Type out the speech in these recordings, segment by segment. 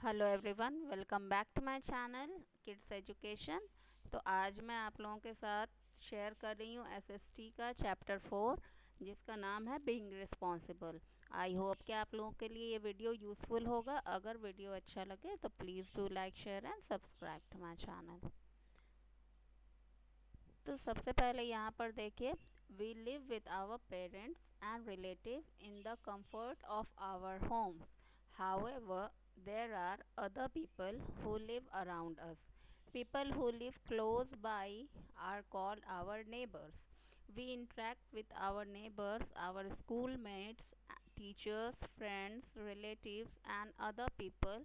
Hello everyone, welcome back to my channel kids education. तो आज मैं आप लोगों के साथ शेयर कर रही हूँ एसएसटी का चैप्टर 4 जिसका नाम है बीइंग रिस्पॉन्सिबल। आई होप कि आप लोगों के लिए ये वीडियो यूज़फुल होगा। अगर वीडियो अच्छा लगे तो please do like, share and subscribe to my channel. तो सबसे पहले यहाँ पर देखिए, we live with our parents and relative in the comfort of our homes. However, there are other people who live around us. People who live close by are called our neighbors. We interact with our neighbors, our schoolmates, teachers, friends, relatives, and other people.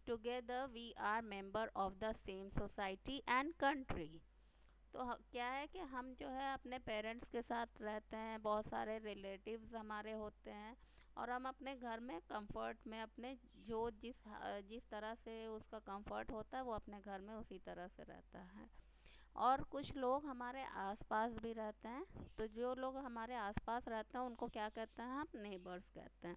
Together, we are member of the same society and country. तो क्या है कि हम जो है अपने parents के साथ रहते हैं, बहुत सारे रिलेटिव्स हमारे होते हैं, और हम अपने घर में कंफर्ट में अपने जो जिस तरह से उसका कंफर्ट होता है वो अपने घर में उसी तरह से रहता है। और कुछ लोग हमारे आसपास भी रहते हैं। तो जो लोग हमारे आसपास रहते हैं उनको क्या कहते हैं, हम नेबर्स कहते हैं।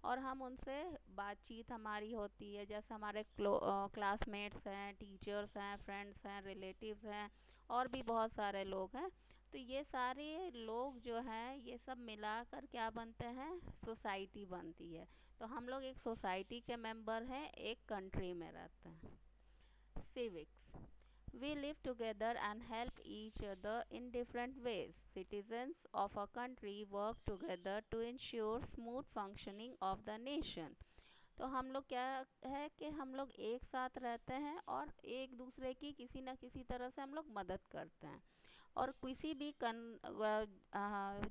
और हम उनसे बातचीत हमारी होती है, जैसे हमारे क्लासमेट्स हैं, टीचर्स हैं, फ्रेंड्स हैं, रिलेटिव्स हैं, और भी बहुत सारे लोग हैं। तो ये सारे लोग जो हैं ये सब मिलाकर क्या बनते हैं, सोसाइटी बनती है। तो हम लोग एक सोसाइटी के मेंबर हैं, एक कंट्री में रहते हैं। Civics. We live together and help each other in different ways. Citizens of a country work together to ensure smooth functioning of the nation. तो हम लोग क्या है कि हम लोग एक साथ रहते हैं और एक दूसरे की किसी न किसी तरह से हम लोग मदद करते हैं। और किसी भी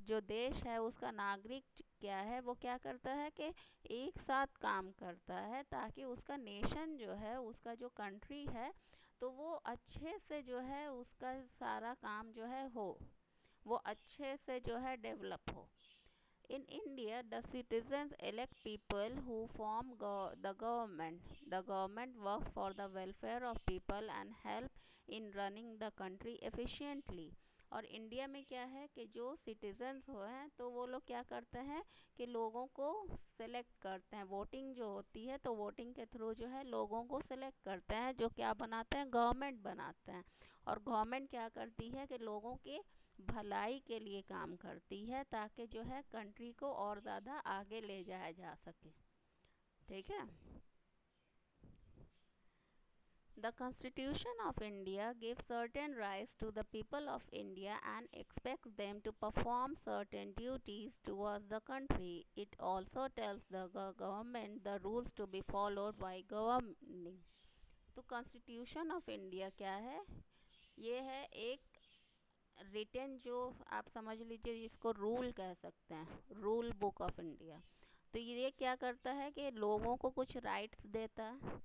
जो देश है उसका नागरिक क्या है, वो क्या करता है कि एक साथ काम करता है ताकि उसका नेशन जो है, उसका जो कंट्री है, तो वो अच्छे से जो है उसका सारा काम जो है हो, वो अच्छे से जो है डेवलप हो। In India, the citizens elect people who form the government. The government works for the welfare of people and help in running the country efficiently. और इंडिया में क्या है कि जो सिटीजन्स हो हैं तो वो लोग क्या करते हैं कि लोगों को सेलेक्ट करते हैं। वोटिंग जो होती है तो वोटिंग के थ्रू जो है लोगों को सेलेक्ट करते हैं, जो क्या बनाते हैं, गवर्नमेंट बनाते हैं। और गवर्नमेंट क्या करती है कि लोगों के भलाई के लिए काम करती है ताकि जो है कंट्री को और ज़्यादा आगे ले जाया जा सके। ठीक है। The Constitution of India gives certain rights to the people of India and expects them to perform certain duties towards the country. It also tells the government the rules to be followed by governing. तो constitution of India क्या है, ये है एक written, जो आप समझ लीजिए इसको रूल कह सकते हैं, रूल बुक ऑफ इंडिया। तो ये क्या करता है कि लोगों को कुछ राइट्स देता है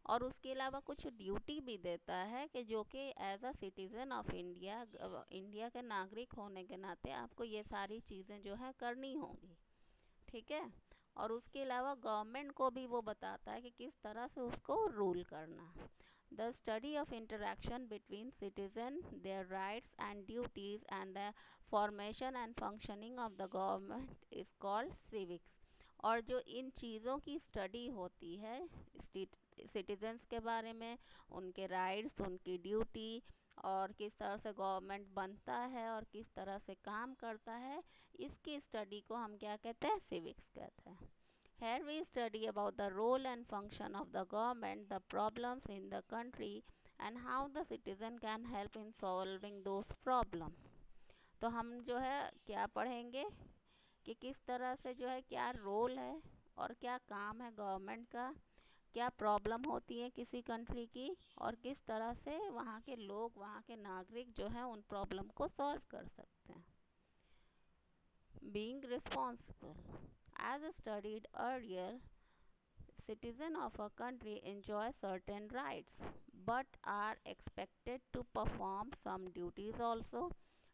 और उसके अलावा कुछ ड्यूटी भी देता है कि जो कि as a citizen of India, India के नागरिक होने के नाते आपको ये सारी चीज़ें जो है करनी होंगी। ठीक है। और उसके अलावा गवर्नमेंट को भी वो बताता है कि किस तरह से उसको रूल करना। The study of interaction between citizen, their rights and duties and the formation and functioning of the government is called civics. और जो इन चीज़ों की स्टडी होती है सिटीजन्स के बारे में, उनके राइट्स, उनकी ड्यूटी, और किस तरह से गवर्नमेंट बनता है और किस तरह से काम करता है, इसकी स्टडी को हम क्या कहते हैं, सिविक्स कहते हैं। Here we study about the role and function of the government, the problems in the country, and how the citizen can help in solving those problems. तो हम जो है क्या पढ़ेंगे कि किस तरह से जो है क्या रोल है और क्या काम है गवर्नमेंट का, क्या प्रॉब्लम होती है किसी कंट्री की, और किस तरह से वहाँ के लोग, वहाँ के नागरिक जो हैं उन प्रॉब्लम को सॉल्व कर सकते हैं। Being responsible. As studied earlier, citizens of a country enjoy certain rights but are expected to perform some duties also.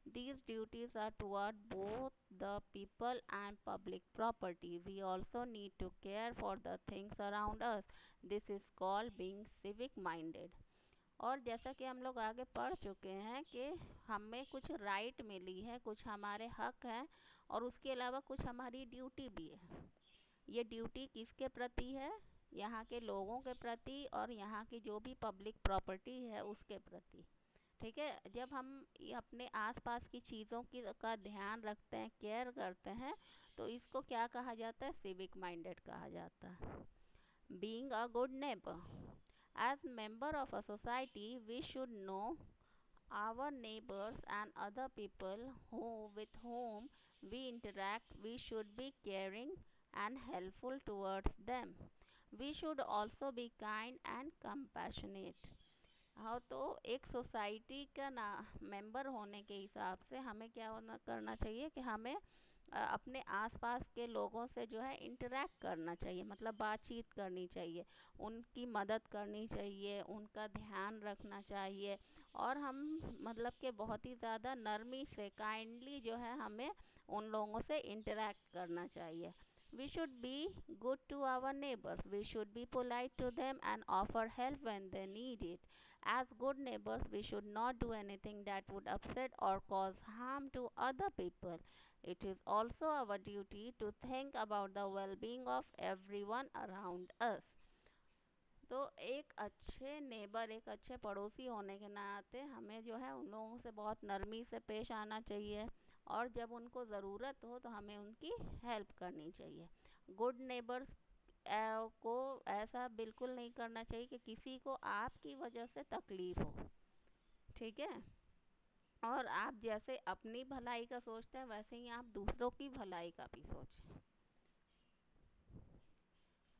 These duties are toward both the people and public property. We also need to care for the things around us. This is called being civic minded. और जैसा कि हम लोग आगे पढ़ चुके हैं कि हमें कुछ राइट मिली है, कुछ हमारे हक हैं, और उसके अलावा कुछ हमारी ड्यूटी भी है। ये ड्यूटी किसके प्रति है, यहाँ के लोगों के प्रति और यहाँ की जो भी पब्लिक प्रॉपर्टी है उसके प्रति। ठीक है, जब हम ये अपने आसपास की चीज़ों की का ध्यान रखते हैं, केयर करते हैं, तो इसको क्या कहा जाता है? सिविक माइंडेड कहा जाता है। Being a good neighbour, as member of a society we should know our neighbors and other people with whom we interact. We should be caring and helpful towards them. We should also be kind and compassionate. हाँ, तो एक society का ना member होने के हिसाब से हमें क्या होना करना चाहिए कि हमें अपने आसपास के लोगों से जो है इंटरेक्ट करना चाहिए, मतलब बातचीत करनी चाहिए, उनकी मदद करनी चाहिए, उनका ध्यान रखना चाहिए। और हम मतलब कि बहुत ही ज़्यादा नरमी से, काइंडली जो है हमें उन लोगों से इंटरेक्ट करना चाहिए। We should be good to our neighbors. We should be polite to them and offer help when they need it. As good neighbors, we should not do anything that would upset or cause harm to other people. It is also our duty to think about the well being of everyone around us. तो एक अच्छे neighbour, एक अच्छे पड़ोसी होने के नाते हमें जो है उन लोगों से बहुत नरमी से पेश आना चाहिए, और जब उनको ज़रूरत हो तो हमें उनकी हेल्प करनी चाहिए। गुड नेबर्स को ऐसा बिल्कुल नहीं करना चाहिए कि किसी को आपकी वजह से तकलीफ़ हो। ठीक है, और आप जैसे अपनी भलाई का सोचते हैं वैसे ही आप दूसरों की भलाई का भी सोचें।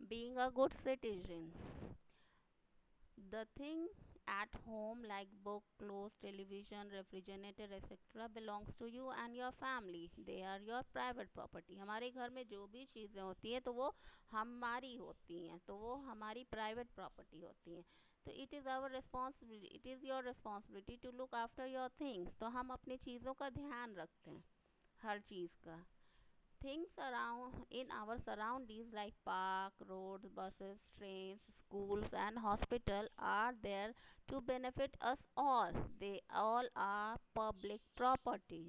Being a good citizen, the thing at home like book, clothes, television, refrigerator, etc. belongs to you and your family. They are your private property. हमारे घर में जो भी चीज़ें होती हैं तो वो हमारी होती हैं, तो वो हमारी प्राइवेट प्रॉपर्टी होती हैं। तो it is our responsibility, it is your responsibility to look after your things. तो हम अपनी चीज़ों का ध्यान रखते हैं, हर चीज़ का। Things around in our surroundings like park, roads, buses, trains, schools and hospital are there to benefit us all. They all are public property.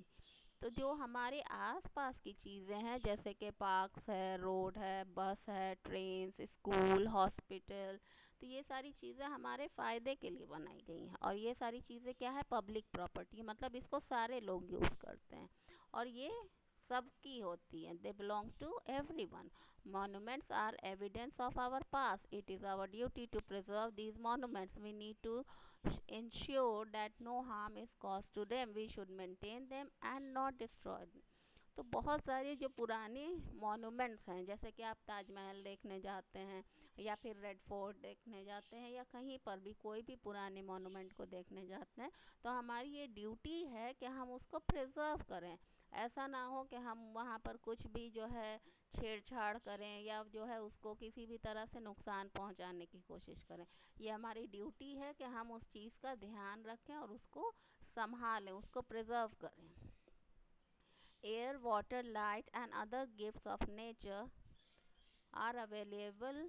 तो जो हमारे आसपास की चीज़ें हैं जैसे कि पार्क्स है, रोड है, बस है, ट्रेन्स, स्कूल, हॉस्पिटल, तो ये सारी चीज़ें हमारे फ़ायदे के लिए बनाई गई हैं, और ये सारी चीज़ें क्या है? पब्लिक प्रॉपर्टी, मतलब इसको सारे लोग यूज़ करते हैं और ये सबकी होती है। They belong to everyone. Monuments are evidence of our past. It is our duty to preserve these monuments. We need to ensure that no harm is caused to them. We should maintain them and not destroy them. तो बहुत सारे जो पुराने monuments हैं, जैसे कि आप ताजमहल देखने जाते हैं या फिर रेड फोर्ट देखने जाते हैं या कहीं पर भी कोई भी पुराने मॉन्यूमेंट को देखने जाते हैं, तो हमारी ये ड्यूटी है कि हम उसको प्रिजर्व करें। ऐसा ना हो कि हम वहाँ पर कुछ भी जो है छेड़छाड़ करें या जो है उसको किसी भी तरह से नुकसान पहुँचाने की कोशिश करें। ये हमारी ड्यूटी है कि हम उस चीज़ का ध्यान रखें और उसको संभालें, उसको प्रिजर्व करें। Air, water, light and other gifts of nature are available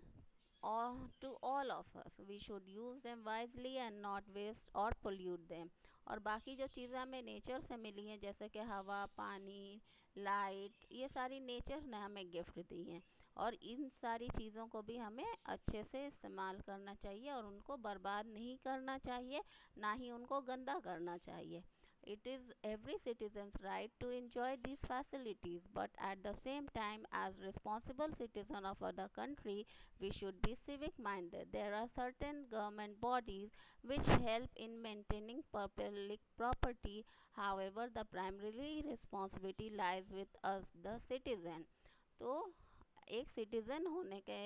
to all of us. We should use them wisely and not waste or pollute them. और बाकी जो चीज़ें हमें नेचर से मिली हैं जैसे कि हवा, पानी, लाइट, ये सारी नेचर ने हमें गिफ्ट दी हैं, और इन सारी चीज़ों को भी हमें अच्छे से इस्तेमाल करना चाहिए और उनको बर्बाद नहीं करना चाहिए, ना ही उनको गंदा करना चाहिए। It is every citizen's right to enjoy these facilities, but at the same time, as responsible citizen of other country, we should be civic minded. There are certain government bodies which help in maintaining public property. However, the primary responsibility lies with us, the citizen. तो एक citizen होने के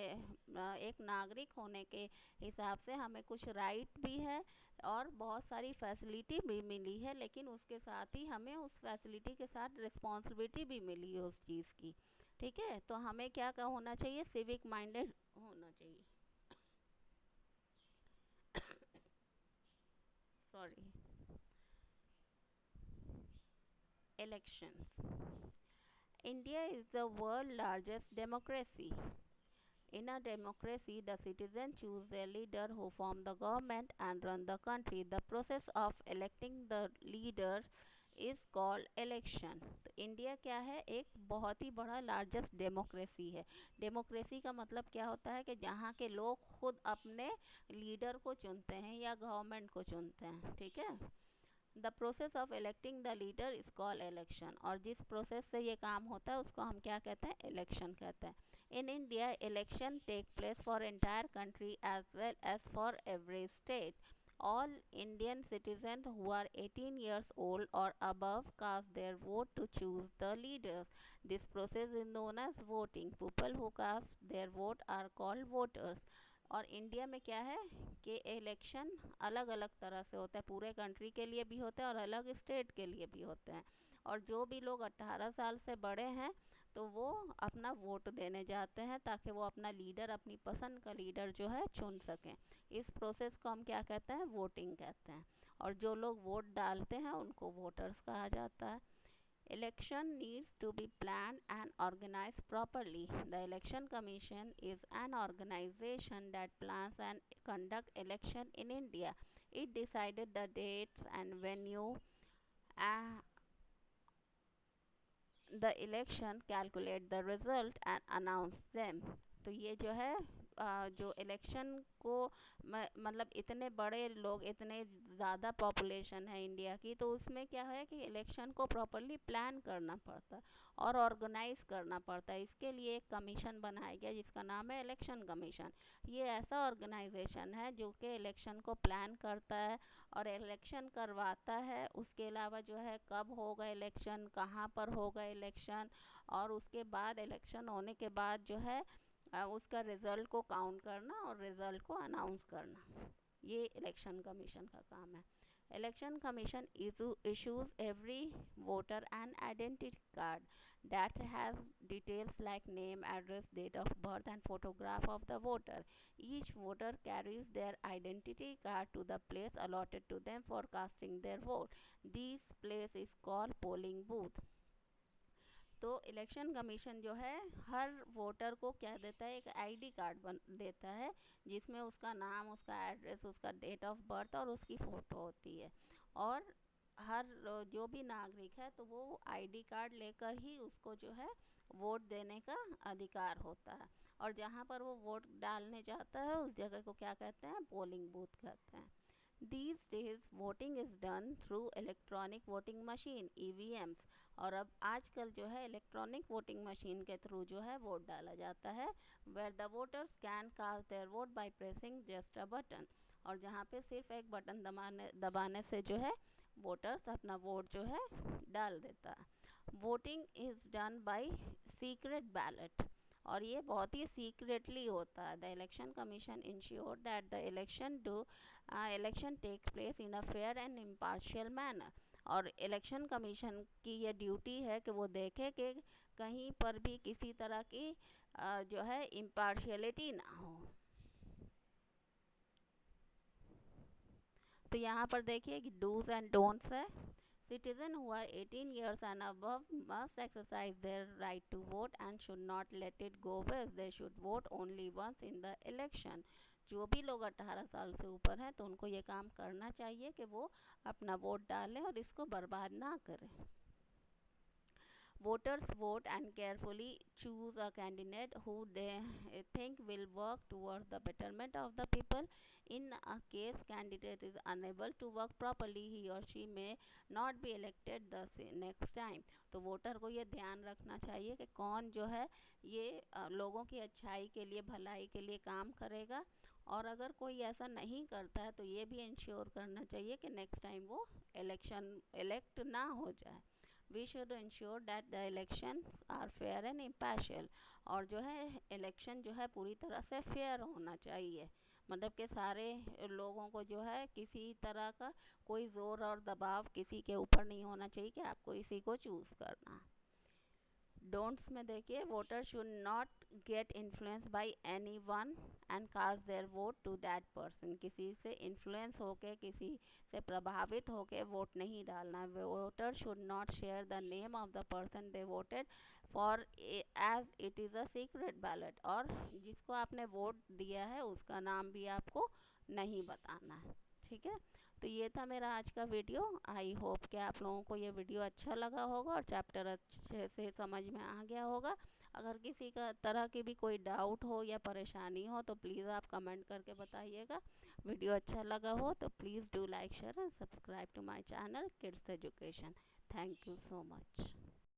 एक नागरिक होने के हिसाब से हमें कुछ राइट भी है और बहुत सारी फैसिलिटी भी मिली है, लेकिन उसके साथ ही हमें उस फैसिलिटी के साथ रिस्पॉन्सिबिलिटी भी मिली है उस चीज़ की। ठीक है, तो हमें क्या होना चाहिए? सिविक माइंडेड होना चाहिए। Sorry. Elections. India is the world largest democracy. In a democracy, the citizens choose their leader who form the government and run the country. The process of electing the leader is called election. तो India क्या है, एक बहुत ही बड़ा largest democracy है। Democracy का मतलब क्या होता है कि जहाँ के लोग खुद अपने लीडर को चुनते हैं या गवर्नमेंट को चुनते हैं, ठीक है। The process of electing the leader is called election, और जिस प्रोसेस से ये काम होता है उसको हम क्या कहते हैं, इलेक्शन कहते हैं। In India election take place for entire country as well as for every state. All Indian citizens who are 18 years old or above cast their vote to choose the leaders. This process is known as voting. People who cast their vote are called voters. और India में क्या है कि election अलग अलग तरह से होता है, पूरे कंट्री के लिए भी होता है और अलग स्टेट के लिए भी होते हैं। और जो भी लोग 18 साल से बड़े हैं तो वो अपना वोट देने जाते हैं ताकि वो अपना लीडर, अपनी पसंद का लीडर जो है चुन सकें। इस प्रोसेस को हम क्या कहते हैं, वोटिंग कहते हैं। और जो लोग वोट डालते हैं उनको वोटर्स कहा जाता है। Election needs to be planned and organized properly. The Election Commission is an organization that plans and conduct election in India. It decided the dates and venue, uh, the election, calculate the result and announce them. तो ये जो है जो election को मतलब इतने बड़े लोग, इतने ज़्यादा पॉपुलेशन है इंडिया की, तो उसमें क्या है कि इलेक्शन को प्रॉपरली प्लान करना पड़ता है और ऑर्गेनाइज करना पड़ता है। इसके लिए एक कमीशन बनाया गया जिसका नाम है इलेक्शन कमीशन। ये ऐसा ऑर्गेनाइजेशन है जो कि इलेक्शन को प्लान करता है और इलेक्शन करवाता है। उसके अलावा जो है कब होगा इलेक्शन, कहाँ पर होगा इलेक्शन, और उसके बाद इलेक्शन होने के बाद जो है उसका रिज़ल्ट को काउंट करना और रिज़ल्ट को अनाउंस करना, ये इलेक्शन कमीशन का काम है। Election commission issues every voter an identity card that has details like name, address, date of birth and photograph of the voter. Each voter carries their identity card to the place allotted to them for casting their vote. This place is called polling booth. तो election commission जो है हर voter को क्या देता है, एक ID card देता है जिसमें उसका नाम, उसका एड्रेस, उसका डेट ऑफ बर्थ और उसकी फ़ोटो होती है। और हर जो भी नागरिक है तो वो आईडी कार्ड लेकर ही उसको जो है वोट देने का अधिकार होता है। और जहाँ पर वो वोट डालने जाता है उस जगह को क्या कहते हैं, पोलिंग बूथ कहते हैं। These days voting is done through electronic voting machine EVMs। और अब आजकल जो है इलेक्ट्रॉनिक वोटिंग मशीन के थ्रू जो है वोट डाला जाता है। Where the voters can cast their vote by pressing just a button. और जहाँ पे सिर्फ एक बटन दबाने से जो है वोटर्स अपना वोट जो है डाल देता है। Voting is done by secret ballot, और ये बहुत ही सीक्रेटली होता है। The election commission ensure that the election take place in a fair and impartial manner. और इलेक्शन कमीशन की ये ड्यूटी है कि वो देखे कि कहीं पर भी किसी तरह की जो है इम्पार्शियलिटी ना हो। तो यहाँ पर देखिए कि डूज एंड डोंट्स है। Citizens who are 18 years and above must exercise their right to vote and should not let it go waste. They should vote only once in the election. जो भी लोग 18 साल से ऊपर हैं तो उनको ये काम करना चाहिए कि वो अपना वोट डालें और इसको बर्बाद ना करें। Voters vote and carefully choose a candidate who they think will work towards the betterment of the people. In a case candidate is unable to work properly, he or she may not be elected the next time. तो voter को ये ध्यान रखना चाहिए कि कौन जो है ये लोगों की अच्छाई के लिए, भलाई के लिए काम करेगा। और अगर कोई ऐसा नहीं करता है तो ये भी इंश्योर करना चाहिए कि नेक्स्ट टाइम वो इलेक्ट ना हो जाए। We should ensure that the election are fair and impartial. और जो है इलेक्शन जो है पूरी तरह से फेयर होना चाहिए, मतलब कि सारे लोगों को जो है किसी तरह का कोई ज़ोर और दबाव किसी के ऊपर नहीं होना चाहिए कि आपको इसी को चूज़ करना है। डोंट्स में देखिए, voter should not get influence by any one and cast their vote to that person. किसी से इन्फ्लुएंस होके, किसी से प्रभावित होके वोट नहीं डालना। Voter should not share the name of the person they voted for as it is a secret ballot. और जिसको आपने वोट दिया है उसका नाम भी आपको नहीं बताना है, ठीक है। तो ये था मेरा आज का वीडियो। आई होप कि आप लोगों को ये वीडियो अच्छा लगा होगा और चैप्टर अच्छे से समझ में आ गया होगा। अगर किसी का तरह की भी कोई डाउट हो या परेशानी हो तो प्लीज़ आप कमेंट करके बताइएगा। वीडियो अच्छा लगा हो तो please do like share and subscribe to my channel kids education. Thank you so much.